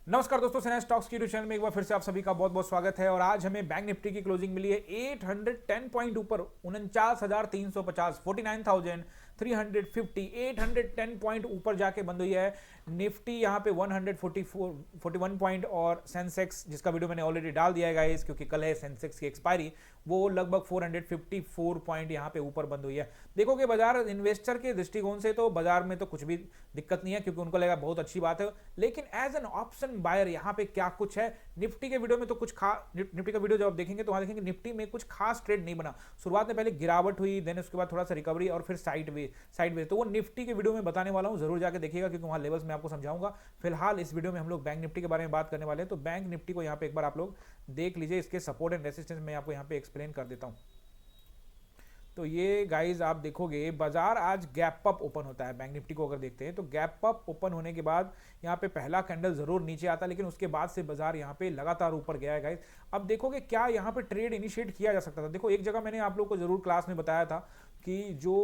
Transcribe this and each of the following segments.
नमस्कार दोस्तों, सेना स्टॉक्स की यूट्यूब चैनल में एक बार फिर से आप सभी का बहुत बहुत स्वागत है। और आज हमें बैंक निफ्टी की क्लोजिंग मिली है 810 पॉइंट ऊपर 49,350 49,350 810 पॉइंट ऊपर जाके बंद हुई है निफ्टी। यहाँ पे 141 पॉइंट और सेंसेक्स, जिसका वीडियो मैंने ऑलरेडी डाल दिया है गाइस, क्योंकि कल है सेंसेक्स की एक्सपायरी, वो लगभग 454 पॉइंट यहाँ पे ऊपर बंद हुई है। देखोगे बाजार इन्वेस्टर के दृष्टिकोण से तो बाजार में तो कुछ भी दिक्कत नहीं है, क्योंकि उनको लगा बहुत अच्छी बात है। लेकिन एज एन ऑप्शन बायर यहाँ पे क्या कुछ है निफ्टी के वीडियो में, तो कुछ निफ्टी का वीडियो जब आप देखेंगे तो वहां देखेंगे निफ्टी में कुछ खास ट्रेड नहीं बना। शुरुआत में पहले गिरावट हुई, देन उसके बाद थोड़ा सा रिकवरी और फिर साइडवेज। तो वो निफ्टी के वीडियो में बताने वाला हूं, जरूर जाके देखिएगा, क्योंकि वहां लेवल्स मैं आपको समझाऊंगा। फिलहाल इस वीडियो में हम लोग बैंक निफ्टी के बारे में बात करने वाले हैं, तो बैंक निफ्टी को यहाँ पे एक बार आप लोग देख लीजिए। इसके सपोर्ट एंड रेसिस्टेंस मैं आपको यहाँ पे एक्सप्लेन कर देता हूँ। तो ये गाइज आप देखोगे बाजार आज गैप अप ओपन होता है। बैंक निफ्टी को अगर देखते हैं तो गैप अप ओपन होने के बाद यहाँ पे पहला कैंडल जरूर नीचे आता है, लेकिन उसके बाद से बाजार यहाँ पे लगातार ऊपर गया है गाइज। अब देखोगे क्या यहाँ पे ट्रेड इनिशिएट किया जा सकता था। देखो एक जगह मैंने आप लोग को जरूर क्लास में बताया था कि जो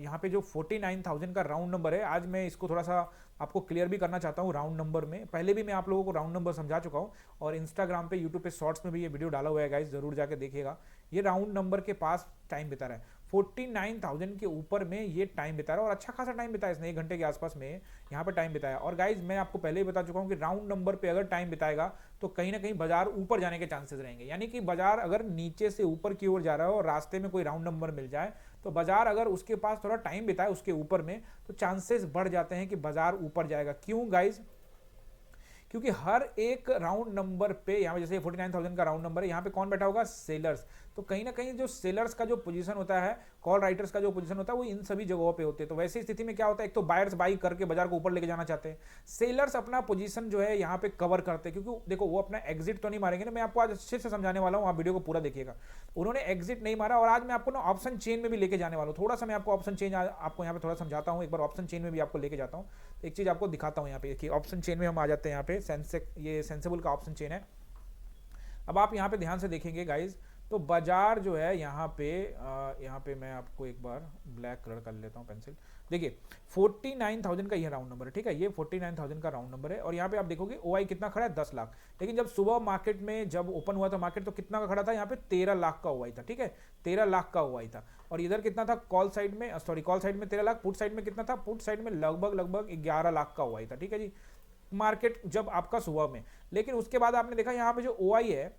यहाँ पे जो 49,000 का राउंड नंबर है, आज मैं इसको थोड़ा सा आपको क्लियर भी करना चाहता हूँ राउंड नंबर में। पहले भी मैं आप लोगों को राउंड नंबर समझा चुका हूँ और इंस्टाग्राम पे, यूट्यूब पे शॉर्ट्स में भी ये वीडियो डाला हुआ है गाइस, जरूर जाके देखिएगा। ये राउंड नंबर के पास टाइम बिता रहा है, 49,000 के ऊपर में ये टाइम बिता रहा है और अच्छा खासा टाइम बिताया इसने, 1 घंटे के आसपास में यहाँ पे टाइम बिताया। और गाइज मैं आपको पहले ही बता चुका हूँ कि राउंड नंबर पे अगर टाइम बिताएगा तो कहीं ना कहीं बाजार ऊपर जाने के चांसेस रहेंगे। यानी कि बाजार अगर नीचे से ऊपर की ओर जा रहा है और रास्ते में कोई राउंड नंबर मिल जाए, तो बाजार अगर उसके पास थोड़ा टाइम बिताए उसके ऊपर में, तो चांसेस बढ़ जाते हैं कि बाजार ऊपर जाएगा। क्यों गाइज? क्योंकि हर एक राउंड नंबर पे, यहाँ पे जैसे 49,000 का राउंड नंबर है, यहाँ पे कौन बैठा होगा? सेलर्स। तो कहीं ना कहीं जो सेलर्स का जो पोजीशन होता है, कॉल राइटर्स का जो पोजीशन होता है, वो इन सभी जगहों पे होते हैं। तो वैसी स्थिति में क्या होता है, एक तो बायर्स बाई करके बाजार को ऊपर लेके जाना चाहते हैं, सेलर्स अपना पोजीशन जो है यहाँ पे कवर करते हैं, क्योंकि देखो वो अपना एग्जिट तो नहीं मारेंगे ना। मैं आपको आज अच्छे से समझाने वाला हूँ, आप वीडियो को पूरा देखिएगा। उन्होंने एग्जिट नहीं मारा और आज मैं आपको ना ऑप्शन चेन में भी लेके जाने वाला हूँ। थोड़ा सा मैं आपको ऑप्शन चेन आपको यहाँ पे थोड़ा समझाता हूँ, एक बार ऑप्शन चेन में भी आपको लेके जाता हूँ। एक चीज आपको दिखाता हूँ यहाँ पे कि ऑप्शन चेन में हम आ जाते हैं। यहाँ पे सेंसेक्स, ये सेंसिबल का ऑप्शन चेन है। अब आप यहाँ पे ध्यान से देखेंगे गाइज, तो बाजार जो है यहाँ पे मैं आपको एक बार ब्लैक कलर कर लेता हूँ पेंसिल। देखिए 49,000 का ये राउंड नंबर है, ठीक है, ये 49,000 का राउंड नंबर है। और यहाँ पे आप देखोगे ओआई कितना खड़ा है? 10 लाख। लेकिन जब सुबह मार्केट में जब ओपन हुआ था मार्केट, तो कितना का खड़ा था? यहाँ पे 13 लाख का ओआई था, ठीक है, 13 लाख का ओआई था। और इधर कितना था? कॉल साइड में, सॉरी, कॉल साइड में 13 लाख, पुट साइड में कितना था? पुट साइड में लगभग 11 लाख का ओआई था, ठीक है जी, मार्केट जब आपका सुबह में। लेकिन उसके बाद आपने देखा यहाँ पे जो ओआई है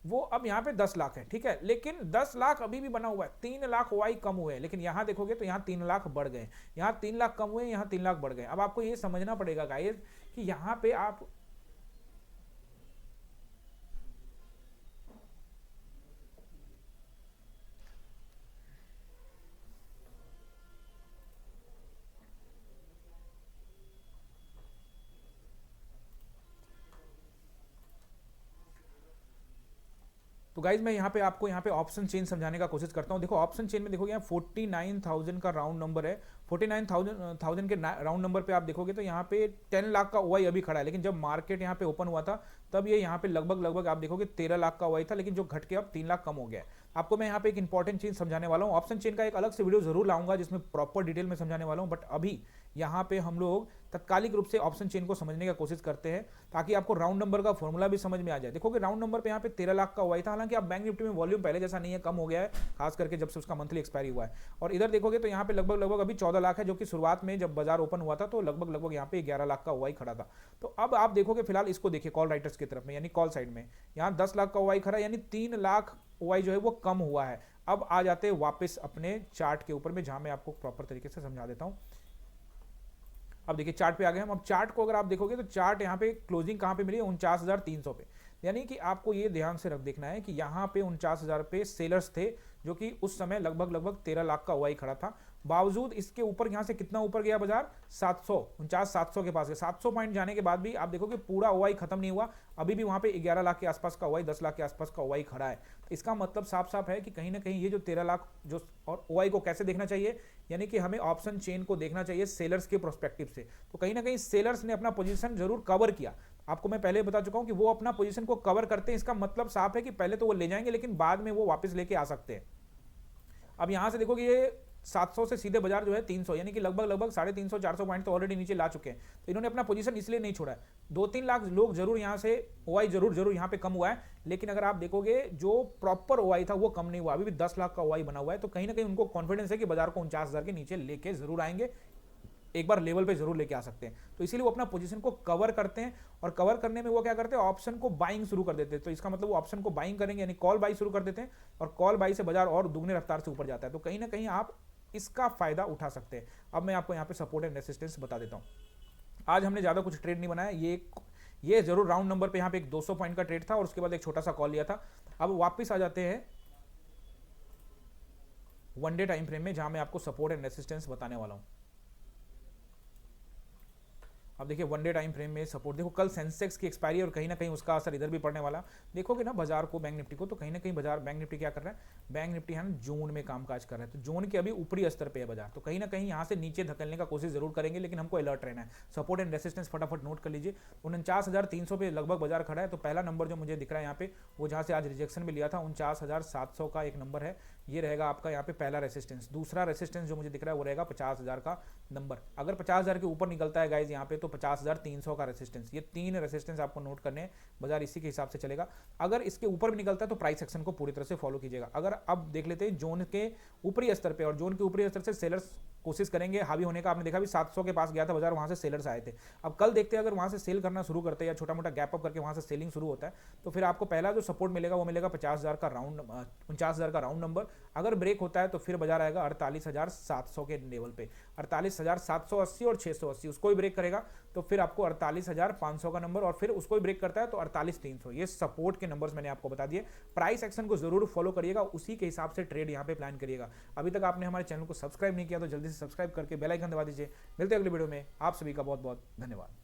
वो अब यहाँ पे 10 लाख है, ठीक है, लेकिन 10 लाख अभी भी बना हुआ है, 3 लाख ओआई कम हुए। लेकिन यहाँ देखोगे तो यहाँ 3 लाख बढ़ गए, यहाँ 3 लाख कम हुए, यहाँ 3 लाख बढ़ गए। अब आपको ये समझना पड़ेगा गाइस कि यहाँ पे आप तो गाइज मैं यहाँ पे आपको यहाँ पे ऑप्शन चेन समझाने का कोशिश करता हूँ। देखो ऑप्शन चेन में देखोगे यहाँ 49,000 का राउंड नंबर है, 49,000 के राउंड नंबर पे आप देखोगे तो यहाँ पे 10 लाख का ओआई अभी खड़ा है। लेकिन जब मार्केट यहाँ पे ओपन हुआ था तब ये यहाँ पे लगभग आप देखोगे 13 लाख का ओआई था, लेकिन जो घट के अब 3 लाख कम हो गया है। आपको मैं यहाँ पे एक इंपॉर्टेंट चीज समझाने वाला हूँ। ऑप्शन चेन का एक अलग से वीडियो जरूर लाऊंगा जिसमें प्रॉपर डिटेल में समझाने वाला हूँ, बट अभी यहाँ पे हम लोग तत्कालिक रूप से ऑप्शन चेन को समझने का कोशिश करते हैं, ताकि आपको राउंड नंबर का फॉर्मूला भी समझ में आ जाए। देखोगे राउंड नंबर पे यहाँ पे 13 लाख का हुआ था। हालांकि आप बैंक निफ्टी में वॉल्यूम पहले जैसा नहीं है, कम हो गया है, खास करके जब से उसका मंथली एक्सपायरी हुआ है। और इधर देखोगे तो यहाँ पे लगभग अभी 14 लाख है, जो कि शुरुआत में जब बाजार ओपन हुआ था तो लगभग यहाँ पे 11 लाख का ओआई खड़ा था। तो अब आप देखोगे फिलहाल इसको देखिए कॉल राइटर्स की तरफ में, यानी कॉल साइड में यहाँ 10 लाख का ओआई खड़ा, यानी 3 लाख ओआई जो है वो कम हुआ है। अब आ जाते हैं वापस अपने चार्ट के ऊपर में, जहां मैं आपको प्रॉपर तरीके से समझा देता हूं। अब देखिए चार्ट पे आ गए हम। अब चार्ट को अगर आप देखोगे तो चार्ट यहाँ पे क्लोजिंग कहाँ पे मिली है? 49,300 पे। यानी कि आपको ये ध्यान से रख देखना है कि यहाँ पे 49,000 पे सेलर्स थे, जो कि उस समय लगभग 13 लाख का ओआई खड़ा था। बावजूद इसके ऊपर यहाँ से कितना ऊपर गया बाजार? 700 के पास गया। 700 पॉइंट जाने के बाद भी आप देखोगे पूरा ओआई खत्म नहीं हुआ, अभी भी वहां पे 11 लाख के आसपास का ओआई, 10 लाख के आसपास का ओआई खड़ा है। तो इसका मतलब साफ साफ है कि कहीं ना कहीं ये जो 13 लाख जो, और ओआई को कैसे देखना चाहिए, यानी कि हमें ऑप्शन चेन को देखना चाहिए सेलर्स के प्रोस्पेक्टिव से। तो कहीं ना कहीं सेलर्स ने अपना पोजीशन जरूर कवर किया। आपको मैं पहले बता चुका हूं कि वो अपना पोजीशन को कवर करते हैं, इसका मतलब साफ है कि पहले तो वो ले जाएंगे लेकिन बाद में वो वापस लेके आ सकते हैं। अब यहां से देखोगे ये 700 से सीधे बाजार जो है 300, यानी कि लगभग 350-400 पॉइंट तो ऑलरेडी नीचे ला चुके हैं। तो इन्होंने अपना पोजीशन इसलिए नहीं छोड़ा है। 2-3 लाख लोग जरूर यहाँ से ओआई जरूर यहाँ पे कम हुआ है, लेकिन अगर आप देखोगे जो प्रॉपर ओआई था वो कम नहीं हुआ, अभी भी 10 लाख का ओआई बना हुआ है। तो कहीं ना कहीं उनको कॉन्फिडेंस है कि बाजार को 49,000 के नीचे लेके जरूर आएंगे, एक बार लेवल पे जरूर लेके आ सकते हैं। तो इसीलिए वो अपना पोजीशन को कवर करते हैं, और कवर करने में वो क्या करते हैं, ऑप्शन को बाइंग शुरू कर देते हैं। तो इसका मतलब वो ऑप्शन को बाइंग करेंगे, यानी कॉल बाई शुरू कर देते हैं, और कॉल बाई से बाजार और दुगने रफ्तार से ऊपर जाता है। तो कहीं ना कहीं आप इसका फायदा उठा सकते हैं। अब मैं आपको यहाँ पे सपोर्ट एंड रेसिस्टेंस बता देता हूँ। आज हमने ज्यादा कुछ ट्रेड नहीं बनाया, ये जरूर राउंड नंबर पे यहाँ पे एक 200 पॉइंट का ट्रेड था और उसके बाद एक छोटा सा कॉल लिया था। अब वापस आ जाते हैं वन डे टाइम फ्रेम में, जहां मैं आपको सपोर्ट एंड रेसिस्टेंस बताने वाला हूं। अब देखिए वन डे टाइम फ्रेम में सपोर्ट देखो, कल सेंसेक्स की एक्सपायरी और कहीं ना कहीं उसका असर इधर भी पड़ने वाला। देखोगे ना बाजार को, बैंक निफ्टी को, तो कहीं ना कहीं बाजार बैंक निफ्टी क्या कर रहा है, बैंक निफ्टी है ना जोन में कामकाज कर रहा है। तो जोन के अभी ऊपरी स्तर पे है बाजार, तो कहीं ना कहीं यहाँ से नीचे धकेलने का कोशिश जरूर करेंगे, लेकिन हमको अलर्ट रहना है। सपोर्ट एंड रेसिस्टेंस फटाफट नोट कर लीजिए। 49,300 पे लगभग बाजार खड़ा है। तो पहला नंबर जो मुझे दिख रहा है यहाँ पे, वो जहाँ से आज रिजेक्शन में लिया था 49,700 का एक नंबर है, ये रहेगा आपका यहाँ पे पहला रेसिस्टेंस। दूसरा रेसिस्टेंस जो मुझे दिख रहा है वो रहेगा 50,000 का नंबर। अगर 50,000 के ऊपर निकलता है गाइज यहाँ पे, तो 50,300 का रेसिस्टेंस। ये 3 रेसिस्टेंस आपको नोट करने हैं, बाजार इसी के हिसाब से चलेगा। अगर इसके ऊपर भी निकलता है तो प्राइस एक्शन को पूरी तरह से फॉलो कीजिएगा। अगर अब देख लेते हैं जोन के ऊपरी स्तर पे, और जोन के ऊपरी स्तर से सेलर्स कोशिश करेंगे हावी होने का। आपने देखा भी 700 के पास गया था बाजार, वहां से सेलर्स आए थे। अब कल देखते हैं अगर वहां से सेल करना शुरू करते हैं या छोटा मोटा गैप अप करके वहां से सेलिंग शुरू होता है, तो फिर आपको पहला जो सपोर्ट मिलेगा वो मिलेगा 50,000 का राउंड 49,000 का राउंड नंबर। अगर ब्रेक होता है तो फिर बाजार आएगा 48,700 के लेवल पे, 48,780 और 680, उसको ही ब्रेक करेगा तो फिर आपको 48,500 का नंबर, और फिर उसको ही ब्रेक करता है तो 48,300। ये सपोर्ट के नंबर्स मैंने आपको बता दिए। प्राइस एक्शन को जरूर फॉलो करिएगा, उसी के हिसाब से ट्रेड यहाँ पे प्लान करिएगा। अभी तक आपने हमारे चैनल को सब्सक्राइब नहीं किया तो जल्दी से सब्सक्राइब करके बेल आइकन दबा दीजिए। मिलते हैं अगले वीडियो में, आप सभी का बहुत बहुत धन्यवाद।